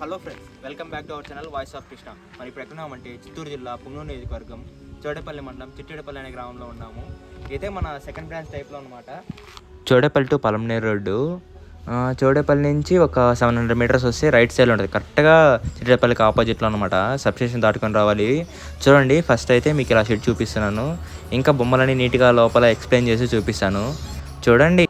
Hello friends, welcome back to our channel voice of Krishna. మరి ఇప్పుడు ఎక్కడున్నామంటే చిత్తూరు జిల్లా పుంగనూరు నియోజకవర్గం చోడేపల్లి మండలం చిట్టేడపల్లి అనే గ్రామంలో ఉన్నాము. ఇదే మన సెకండ్ బ్రాంచ్ టైప్లో అనమాట. Chodepalli to Palamaner road. చోడేపల్లి నుంచి ఒక 700 మీటర్స్ వస్తే రైట్ సైడ్లో ఉంటుంది. కరెక్ట్గా చిట్టేడపల్లికి ఆపోజిట్లో అనమాట. సబ్స్టేషన్ దాటుకొని రావాలి. చూడండి, ఫస్ట్ అయితే మీకు ఇలా షెడ్ చూపిస్తున్నాను. ఇంకా బొమ్మలని నీట్గా లోపల ఎక్స్ప్లెయిన్ చేసి చూపిస్తాను. చూడండి.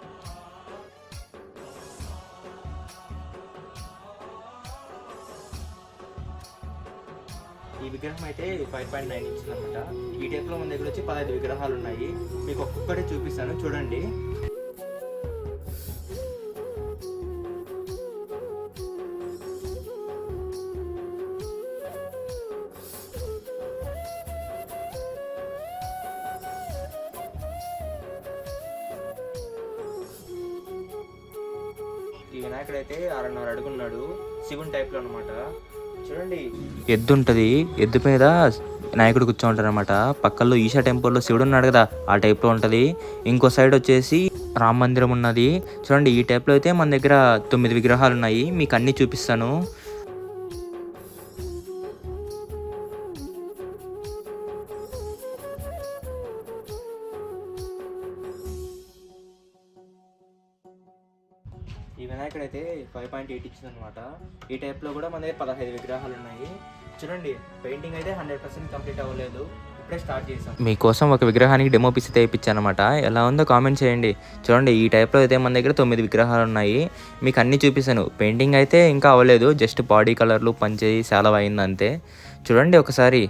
ఈ విగ్రహం అయితే 5.9 ఇంచులు అనమాట. ఈ టైప్లో మన దగ్గర వచ్చి 15 విగ్రహాలు ఉన్నాయి. మీకు ఒక్కొక్కటి చూపిస్తాను, చూడండి. ఈ వినాయకుడు అయితే 6.5 అడుగున్నాడు. శివుని టైప్లో అనమాట. చూడండి, ఎద్దు ఉంటుంది. ఎద్దు మీద నాయకుడు కూర్చోంటారు అనమాట. పక్కల్లో ఈశా టెంపుల్లో శివుడు ఉన్నాడు కదా, ఆ టైప్లో ఉంటుంది. ఇంకో సైడ్ వచ్చేసి రామ మందిరం ఉన్నది. చూడండి, ఈ టైప్లో అయితే మన దగ్గర 9 విగ్రహాలు ఉన్నాయి. మీకు అన్నీ చూపిస్తాను. ఈ వినాయకుడు అయితే 5.8 ఇంచెస్ అనమాట. ఈ టైప్లో కూడా మన దగ్గర 15 విగ్రహాలు ఉన్నాయి. చూడండి, పెయింటింగ్ అయితే 100% కంప్లీట్ అవ్వలేదు, ఇప్పుడే స్టార్ట్ చేసాం. మీకోసం ఒక విగ్రహానికి డెమో పీస్ అయితే ఇప్పించానమాట. ఎలా ఉందో కామెంట్ చేయండి. చూడండి, ఈ టైప్లో అయితే మన దగ్గర 9 విగ్రహాలు ఉన్నాయి. మీకు అన్నీ చూపిస్తాను. పెయింటింగ్ అయితే ఇంకా అవ్వలేదు, జస్ట్ బాడీ కలర్లు పంచి చాలా అయింది అంతే. చూడండి ఒకసారి.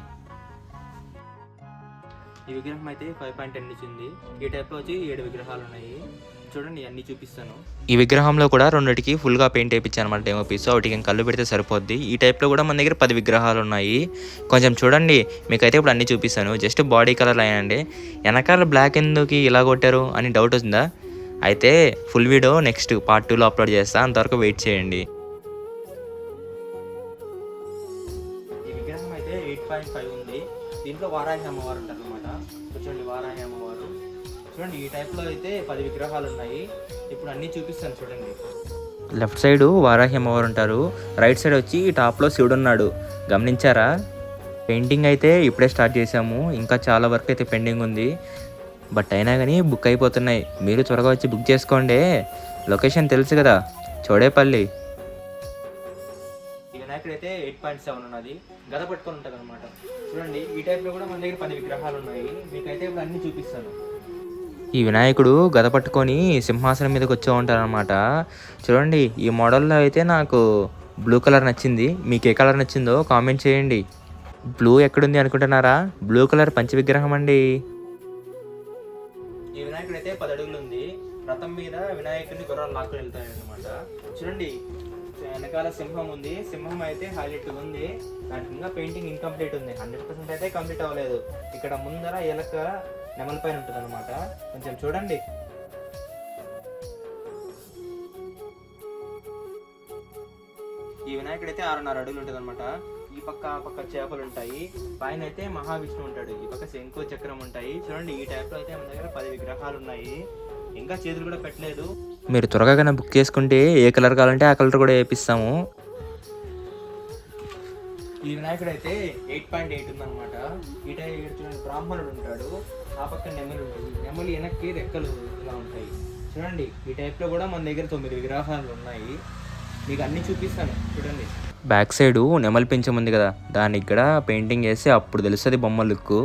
ఈ విగ్రహం అయితే 5.10 ఇంచ్ ఉంది. ఈ టైప్లో వచ్చి 7 విగ్రహాలు ఉన్నాయి. చూడండి, అన్ని చూపిస్తాను. ఈ విగ్రహంలో కూడా రెండిటికి ఫుల్గా పెయింట్ వేయించాను అనమాట, డెమో పీస్. ఒకటికి కళ్ళు పెడితే సరిపోద్ది. ఈ టైప్లో కూడా మన దగ్గర 10 విగ్రహాలు ఉన్నాయి. కొంచెం చూడండి, మీకైతే ఇప్పుడు అన్నీ చూపిస్తాను. జస్ట్ బాడీ కలర్ అయ్యండి. వెనకాల బ్లాక్ ఎందుకు ఇలా కొట్టారు అని డౌట్ వస్తుందా? అయితే ఫుల్ వీడియో నెక్స్ట్ పార్ట్ 2లో అప్లోడ్ చేస్తా, అంతవరకు వెయిట్ చేయండి. ఈ విగ్రహం అయితే 8.5 ఉంది. దీంట్లో వారాహి అమ్మవారు ఉంటారు అనమాట. చూడండి, వారాహి అమ్మవారు. చూడండి, ఈ టైప్లో అయితే 10 విగ్రహాలు ఉన్నాయి. ఇప్పుడు అన్నీ చూపిస్తాను, చూడండి. లెఫ్ట్ సైడ్ వారాహి అమ్మవారు ఉంటారు. రైట్ సైడ్ వచ్చి టాప్లో శివుడు ఉన్నాడు. గమనించారా? పెయింటింగ్ అయితే ఇప్పుడే స్టార్ట్ చేసాము. ఇంకా చాలా వర్క్ అయితే పెండింగ్ ఉంది. బట్ అయినా కానీ బుక్ అయిపోతున్నాయి. మీరు త్వరగా వచ్చి బుక్ చేసుకోండి. లొకేషన్ తెలుసు కదా, చోడేపల్లి. ఈ వినాయకుడు అయితే 8.7 ఉన్నది. గద పట్టుకొని ఉంటుంది అనమాట. చూడండి, ఈ టైప్లో కూడా మన దగ్గర 10 విగ్రహాలు ఉన్నాయి. మీకైతే ఇప్పుడు అన్నీ చూపిస్తాను. ఈ వినాయకుడు గద పట్టుకొని సింహాసనం మీదకి వచ్చే ఉంటారు అనమాట. చూడండి, ఈ మోడల్లో అయితే నాకు బ్లూ కలర్ నచ్చింది. మీకు ఏ కలర్ నచ్చిందో కామెంట్ చేయండి. బ్లూ ఎక్కడుంది అనుకుంటున్నారా? బ్లూ కలర్ పంచ విగ్రహం అండి. ఈ వినాయకుడు అయితే 10 అడుగులు ఉంది. రథం మీద వినాయకుడిని గుర్రాలు లాక్కుని వెళ్తాయి అనమాట. చూడండి, వెనకాల సింహం ఉంది. సింహం అయితే హైలైట్ ఉంది. దానికి ఇంకా పెయింటింగ్ ఇన్కంప్లీట్ ఉంది. 100% అయితే కంప్లీట్ అవ్వలేదు. ఇక్కడ ముందర ఎలక నెమల పైన ఉంటుంది అనమాట. కొంచెం చూడండి. ఈ వినాయకుడు అయితే 6.5 అడుగులు ఉంటుంది అనమాట. ఈ పక్క ఆ పక్క చేపలు ఉంటాయి. పైన అయితే మహావిష్ణువు ఉంటాడు. ఈ పక్క శంకు చక్రం ఉంటాయి. చూడండి, ఈ టైప్లో అయితే మన దగ్గర 10 విగ్రహాలు ఉన్నాయి. ఇంకా చేతులు కూడా పెట్టలేదు. మీరు త్వరగా బుక్ చేసుకుంటే ఏ కలర్ కావాలంటే ఆ కలర్ కూడా వేపిస్తాము. ఈ వినాయకుడు అయితే 8.8 ఉందన్నమాట. ఈ టైప్ చూడండి, బ్రాహ్మణుడు ఉంటాడు. ఆ పక్క నెమలి ఉంటుంది. నెమలి వెనక్కి రెక్కలు ఇలా ఉంటాయి. చూడండి, ఈ టైప్లో కూడా మన దగ్గర 9 విగ్రహాలు ఉన్నాయి. మీకు అన్నీ చూపిస్తాను, చూడండి. బ్యాక్ సైడ్ నెమలి పెంచం ఉంది కదా, దానికి కూడా పెయింటింగ్ వేస్తే అప్పుడు తెలుస్తుంది బొమ్మ లుక్.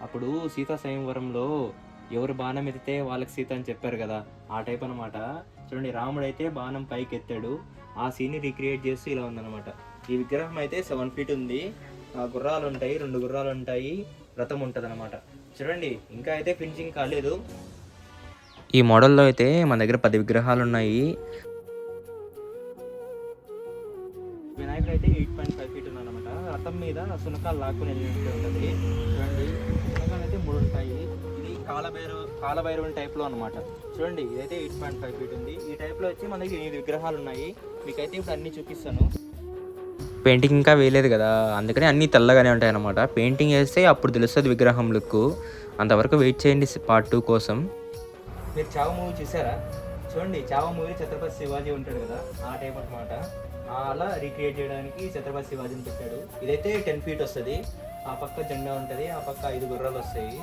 అప్పుడు సీతా స్వయంవరంలో ఎవరు బాణం ఎత్తితే వాళ్ళకి సీత అని చెప్పారు కదా, ఆ టైప్ అనమాట. చూడండి, రాముడు అయితే బాణం పైకి ఎత్తాడు. ఆ సీన్ని రీక్రియేట్ చేస్తూ ఇలా ఉందన్నమాట. ఈ విగ్రహం అయితే 7 ఫీట్ ఉంది. గుర్రాలు ఉంటాయి, 2 గుర్రాలు ఉంటాయి, రథం ఉంటుంది అనమాట. చూడండి, ఇంకా అయితే ఫినిషింగ్ కాలేదు. ఈ మోడల్లో అయితే మన దగ్గర 10 విగ్రహాలు ఉన్నాయి. వినాయకుడు అయితే 8.5 ఫీట్ ఉన్నాడనమాట. రథం మీద సునకాలు లాక్కుని వెళ్ళినట్టు ఉంటుంది. చూడండి, సునకాలు అయితే 3 ఉంటాయి. ఇది కాలభైరవుని టైప్లో అనమాట. చూడండి, ఇదైతే 8.5 ఫీట్ ఉంది. ఈ టైప్లో వచ్చి మన దగ్గర 8 విగ్రహాలు ఉన్నాయి. మీకైతే ఇప్పుడు అన్నీ చూపిస్తాను. పెయింటింగ్ ఇంకా వేయలేదు కదా, అందుకని అన్నీ తెల్లగానే ఉంటాయి అన్నమాట. పెయింటింగ్ వేస్తే అప్పుడు తెలుస్తుంది విగ్రహం లుక్. అంతవరకు వెయిట్ చేయండి పార్ట్ 2 కోసం. మీరు చావా మూవీ చూసారా? చూడండి, చావా మూవీ ఛత్రపతి శివాజీ ఉంటాడు కదా, ఆ టైప్ అనమాట. అలా రీక్రియేట్ చేయడానికి ఛత్రపతి శివాజీని పెట్టాడు. ఇదైతే 10 feet వస్తుంది. ఆ పక్క జెండా ఉంటుంది, ఆ పక్క 5 గుర్రాలు వస్తాయి.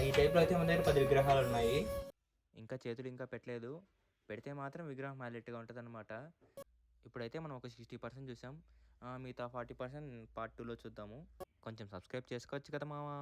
ఈ టైప్లో అయితే మన దగ్గర 10 విగ్రహాలు ఉన్నాయి. ఇంకా చేతులు ఇంకా పెట్టలేదు, పెడితే మాత్రం విగ్రహం హైలైట్గా ఉంటుంది అనమాట. ఇప్పుడైతే మనం ఒక 60% చూసాం. మిగతా 40% పార్ట్ 2లో చూద్దాము. కొంచెం సబ్స్క్రైబ్ చేసుకోవచ్చు కదా మావా.